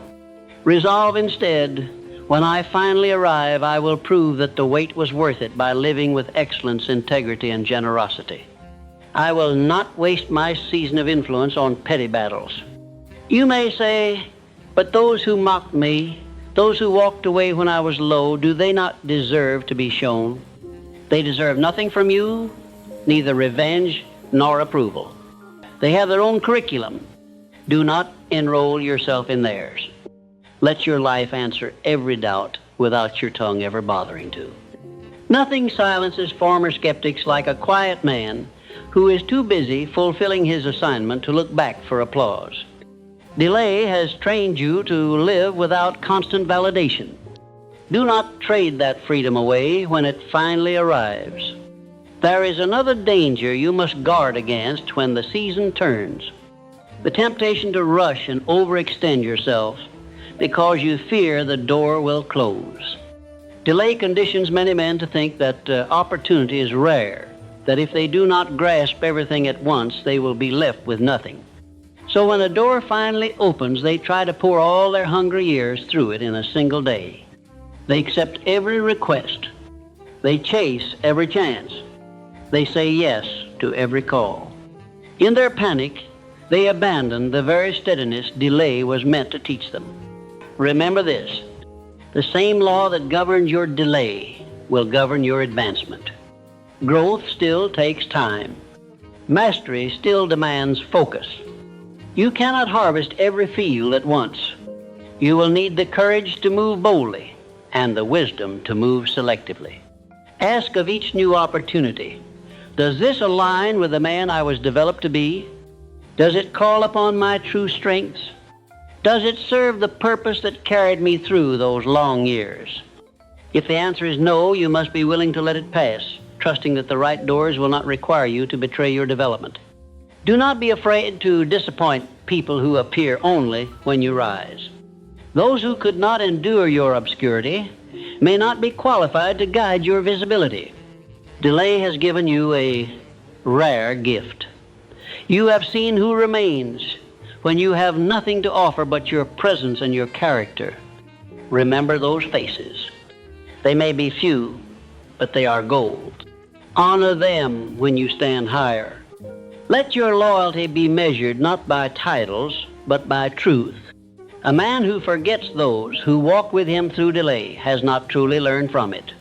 Resolve instead, when I finally arrive, I will prove that the wait was worth it by living with excellence, integrity, and generosity. I will not waste my season of influence on petty battles. You may say, but those who mocked me, those who walked away when I was low, do they not deserve to be shown? They deserve nothing from you, neither revenge nor approval. They have their own curriculum. Do not enroll yourself in theirs. Let your life answer every doubt without your tongue ever bothering to. Nothing silences former skeptics like a quiet man who is too busy fulfilling his assignment to look back for applause. Delay has trained you to live without constant validation. Do not trade that freedom away when it finally arrives. There is another danger you must guard against when the season turns. The temptation to rush and overextend yourself because you fear the door will close. Delay conditions many men to think that opportunity is rare, that if they do not grasp everything at once, they will be left with nothing. So when a door finally opens, they try to pour all their hungry years through it in a single day. They accept every request. They chase every chance. They say yes to every call. In their panic, they abandon the very steadiness delay was meant to teach them. Remember this, the same law that governs your delay will govern your advancement. Growth still takes time. Mastery still demands focus. You cannot harvest every field at once. You will need the courage to move boldly and the wisdom to move selectively. Ask of each new opportunity, does this align with the man I was developed to be? Does it call upon my true strengths? Does it serve the purpose that carried me through those long years? If the answer is no, you must be willing to let it pass, trusting that the right doors will not require you to betray your development. Do not be afraid to disappoint people who appear only when you rise. Those who could not endure your obscurity may not be qualified to guide your visibility. Delay has given you a rare gift. You have seen who remains when you have nothing to offer but your presence and your character. Remember those faces. They may be few, but they are gold. Honor them when you stand higher. Let your loyalty be measured not by titles, but by truth. A man who forgets those who walk with him through delay has not truly learned from it.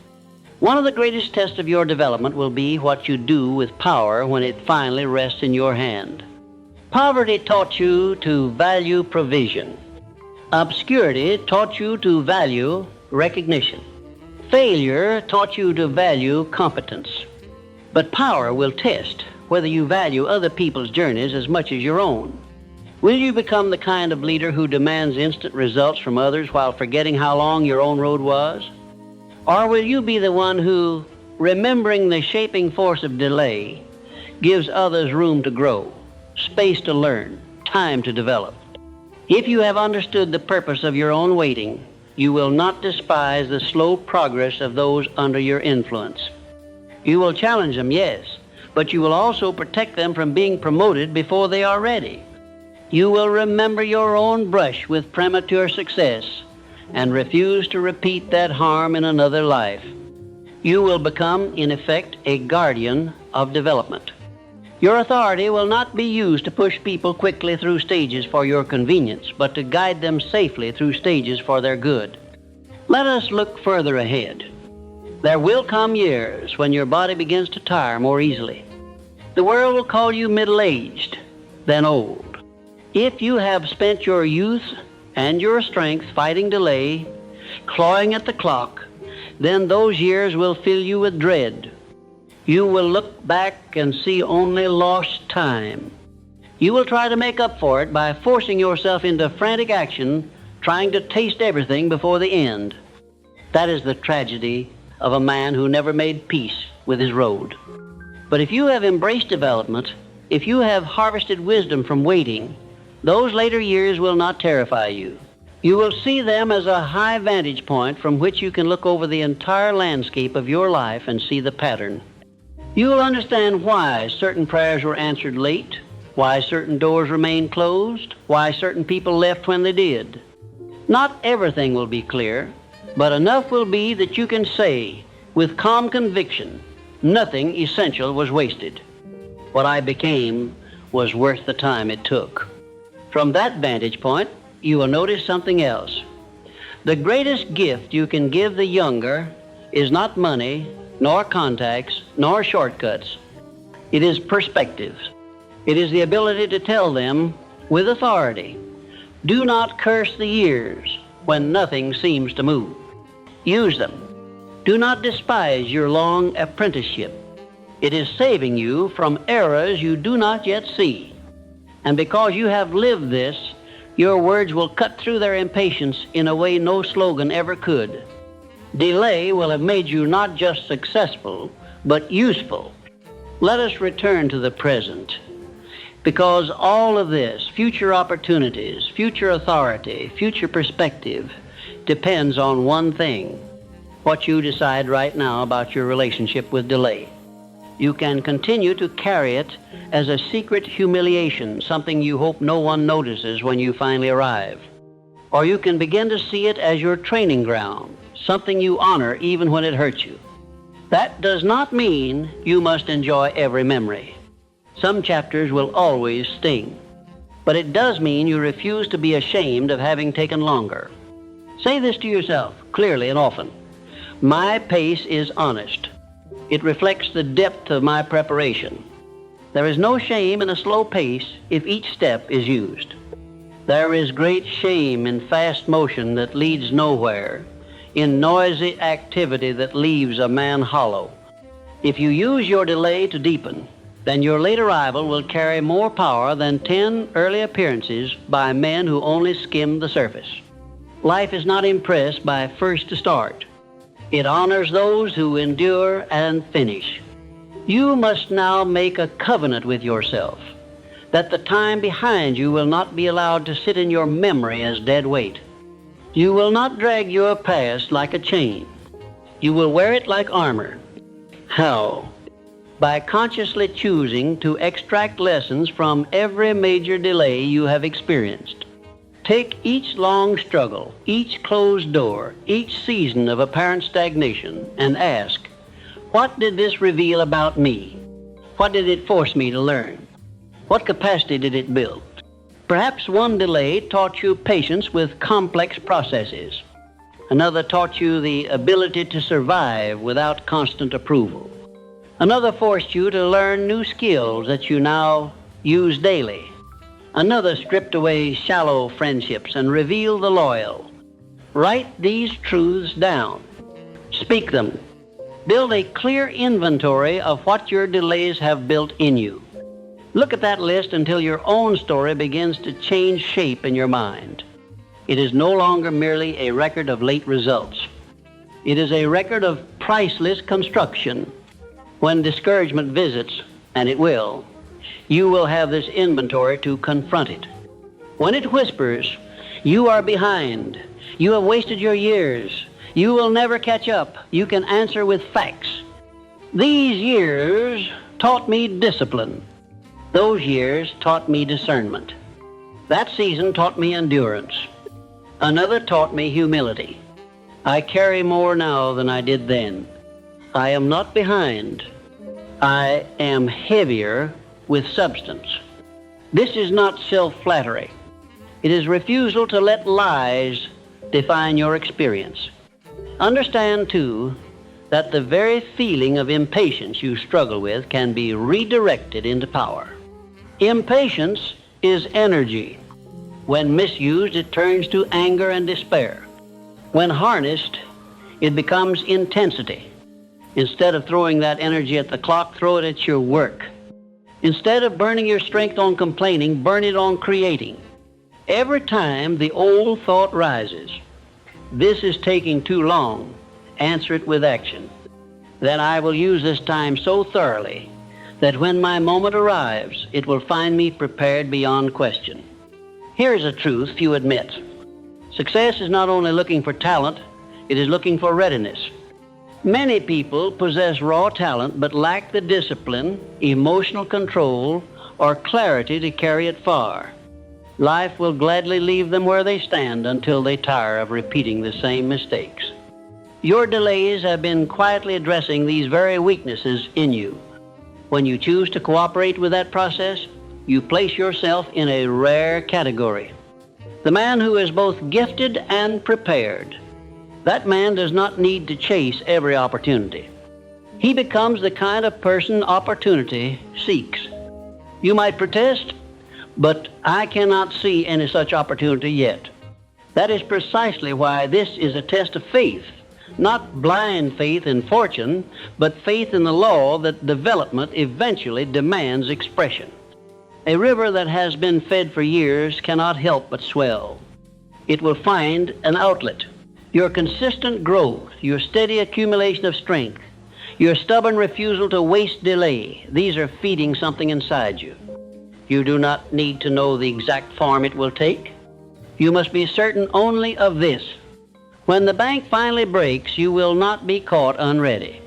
One of the greatest tests of your development will be what you do with power when it finally rests in your hand. Poverty taught you to value provision. Obscurity taught you to value recognition. Failure taught you to value competence. But power will test whether you value other people's journeys as much as your own. Will you become the kind of leader who demands instant results from others while forgetting how long your own road was? Or will you be the one who, remembering the shaping force of delay, gives others room to grow, space to learn, time to develop? If you have understood the purpose of your own waiting, you will not despise the slow progress of those under your influence. You will challenge them, yes, but you will also protect them from being promoted before they are ready. You will remember your own brush with premature success and refuse to repeat that harm in another life. You will become, in effect, a guardian of development. Your authority will not be used to push people quickly through stages for your convenience, but to guide them safely through stages for their good. Let us look further ahead. There will come years when your body begins to tire more easily. The world will call you middle-aged, then old. If you have spent your youth and your strength fighting delay, clawing at the clock, then those years will fill you with dread. You will look back and see only lost time. You will try to make up for it by forcing yourself into frantic action, trying to taste everything before the end. That is the tragedy of a man who never made peace with his road. But if you have embraced development, if you have harvested wisdom from waiting, those later years will not terrify you. You will see them as a high vantage point from which you can look over the entire landscape of your life and see the pattern. You will understand why certain prayers were answered late, why certain doors remained closed, why certain people left when they did. Not everything will be clear, but enough will be that you can say, with calm conviction, nothing essential was wasted. What I became was worth the time it took. From that vantage point, you will notice something else. The greatest gift you can give the younger is not money, nor contacts, nor shortcuts. It is perspectives. It is the ability to tell them with authority, do not curse the years when nothing seems to move. Use them. Do not despise your long apprenticeship. It is saving you from errors you do not yet see. And because you have lived this, your words will cut through their impatience in a way no slogan ever could. Delay will have made you not just successful, but useful. Let us return to the present, because all of this, future opportunities, future authority, future perspective, depends on one thing: what you decide right now about your relationship with delay. You can continue to carry it as a secret humiliation, something you hope no one notices when you finally arrive. Or you can begin to see it as your training ground, something you honor even when it hurts you. That does not mean you must enjoy every memory. Some chapters will always sting. But it does mean you refuse to be ashamed of having taken longer. Say this to yourself clearly and often. My pace is honest. It reflects the depth of my preparation. There is no shame in a slow pace if each step is used. There is great shame in fast motion that leads nowhere, in noisy activity that leaves a man hollow. If you use your delay to deepen, then your late arrival will carry more power than 10 early appearances by men who only skimmed the surface. Life is not impressed by first to start. It honors those who endure and finish. You must now make a covenant with yourself that the time behind you will not be allowed to sit in your memory as dead weight. You will not drag your past like a chain. You will wear it like armor. How? By consciously choosing to extract lessons from every major delay you have experienced. Take each long struggle, each closed door, each season of apparent stagnation, and ask, what did this reveal about me? What did it force me to learn? What capacity did it build? Perhaps one delay taught you patience with complex processes. Another taught you the ability to survive without constant approval. Another forced you to learn new skills that you now use daily. Another stripped away shallow friendships and revealed the loyal. Write these truths down. Speak them. Build a clear inventory of what your delays have built in you. Look at that list until your own story begins to change shape in your mind. It is no longer merely a record of late results. It is a record of priceless construction. When discouragement visits, and it will, you will have this inventory to confront it. When it whispers, you are behind, you have wasted your years, you will never catch up, you can answer with facts. These years taught me discipline. Those years taught me discernment. That season taught me endurance. Another taught me humility. I carry more now than I did then. I am not behind. I am heavier with substance. This is not self-flattery. It is refusal to let lies define your experience. Understand, too, that the very feeling of impatience you struggle with can be redirected into power. Impatience is energy. When misused, it turns to anger and despair. When harnessed, it becomes intensity. Instead of throwing that energy at the clock, throw it at your work. Instead of burning your strength on complaining, burn it on creating. Every time the old thought rises, this is taking too long, answer it with action. Then I will use this time so thoroughly that when my moment arrives, it will find me prepared beyond question. Here is a truth few admit. Success is not only looking for talent, it is looking for readiness. Many people possess raw talent but lack the discipline, emotional control, or clarity to carry it far. Life will gladly leave them where they stand until they tire of repeating the same mistakes. Your delays have been quietly addressing these very weaknesses in you. When you choose to cooperate with that process, you place yourself in a rare category. The man who is both gifted and prepared. That man does not need to chase every opportunity. He becomes the kind of person opportunity seeks. You might protest, but I cannot see any such opportunity yet. That is precisely why this is a test of faith, not blind faith in fortune, but faith in the law that development eventually demands expression. A river that has been fed for years cannot help but swell. It will find an outlet. Your consistent growth, your steady accumulation of strength, your stubborn refusal to waste delay, these are feeding something inside you. You do not need to know the exact form it will take. You must be certain only of this. When the bank finally breaks, you will not be caught unready.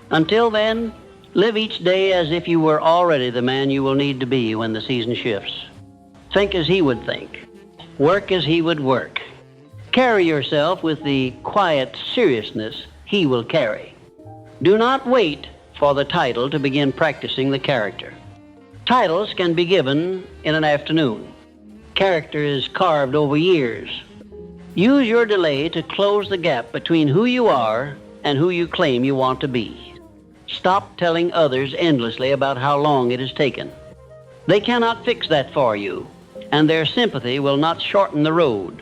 Until then, live each day as if you were already the man you will need to be when the season shifts. Think as he would think. Work as he would work. Carry yourself with the quiet seriousness he will carry. Do not wait for the title to begin practicing the character. Titles can be given in an afternoon. Character is carved over years. Use your delay to close the gap between who you are and who you claim you want to be. Stop telling others endlessly about how long it has taken. They cannot fix that for you, and their sympathy will not shorten the road.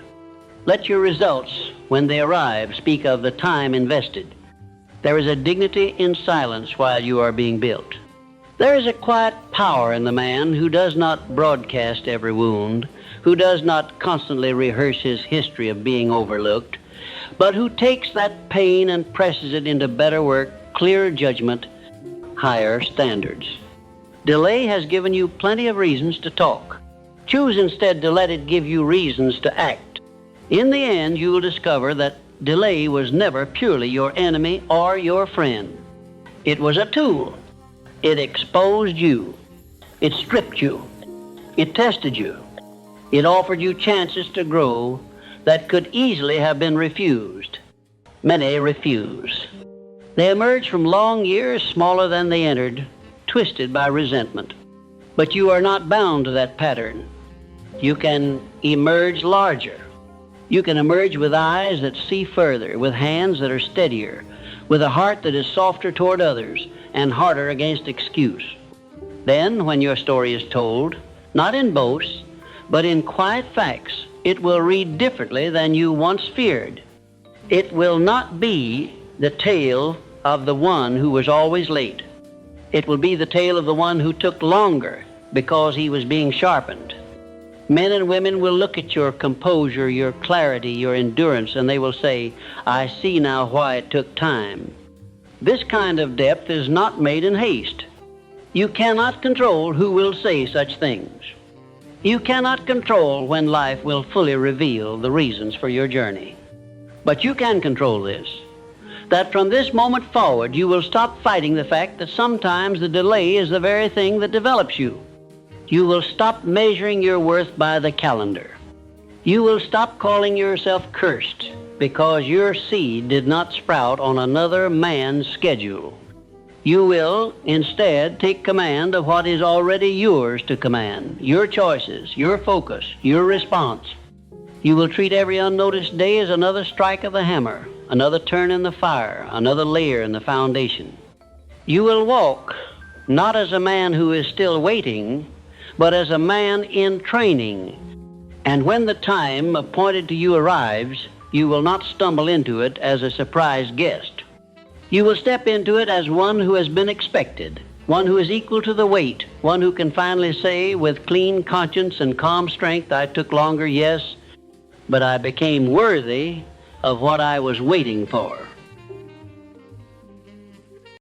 Let your results, when they arrive, speak of the time invested. There is a dignity in silence while you are being built. There is a quiet power in the man who does not broadcast every wound, who does not constantly rehearse his history of being overlooked, but who takes that pain and presses it into better work, clearer judgment, higher standards. Delay has given you plenty of reasons to talk. Choose instead to let it give you reasons to act. In the end, you will discover that delay was never purely your enemy or your friend. It was a tool. It exposed you. It stripped you. It tested you. It offered you chances to grow that could easily have been refused. Many refuse. They emerge from long years smaller than they entered, twisted by resentment. But you are not bound to that pattern. You can emerge larger. You can emerge with eyes that see further, with hands that are steadier, with a heart that is softer toward others and harder against excuse. Then, when your story is told, not in boasts, but in quiet facts, it will read differently than you once feared. It will not be the tale of the one who was always late. It will be the tale of the one who took longer because he was being sharpened. Men and women will look at your composure, your clarity, your endurance, and they will say, I see now why it took time. This kind of depth is not made in haste. You cannot control who will say such things. You cannot control when life will fully reveal the reasons for your journey. But you can control this, that from this moment forward you will stop fighting the fact that sometimes the delay is the very thing that develops you. You will stop measuring your worth by the calendar. You will stop calling yourself cursed because your seed did not sprout on another man's schedule. You will instead take command of what is already yours to command, your choices, your focus, your response. You will treat every unnoticed day as another strike of the hammer, another turn in the fire, another layer in the foundation. You will walk not as a man who is still waiting, but as a man in training. And when the time appointed to you arrives, you will not stumble into it as a surprise guest. You will step into it as one who has been expected, one who is equal to the wait, one who can finally say with clean conscience and calm strength, I took longer, yes, but I became worthy of what I was waiting for.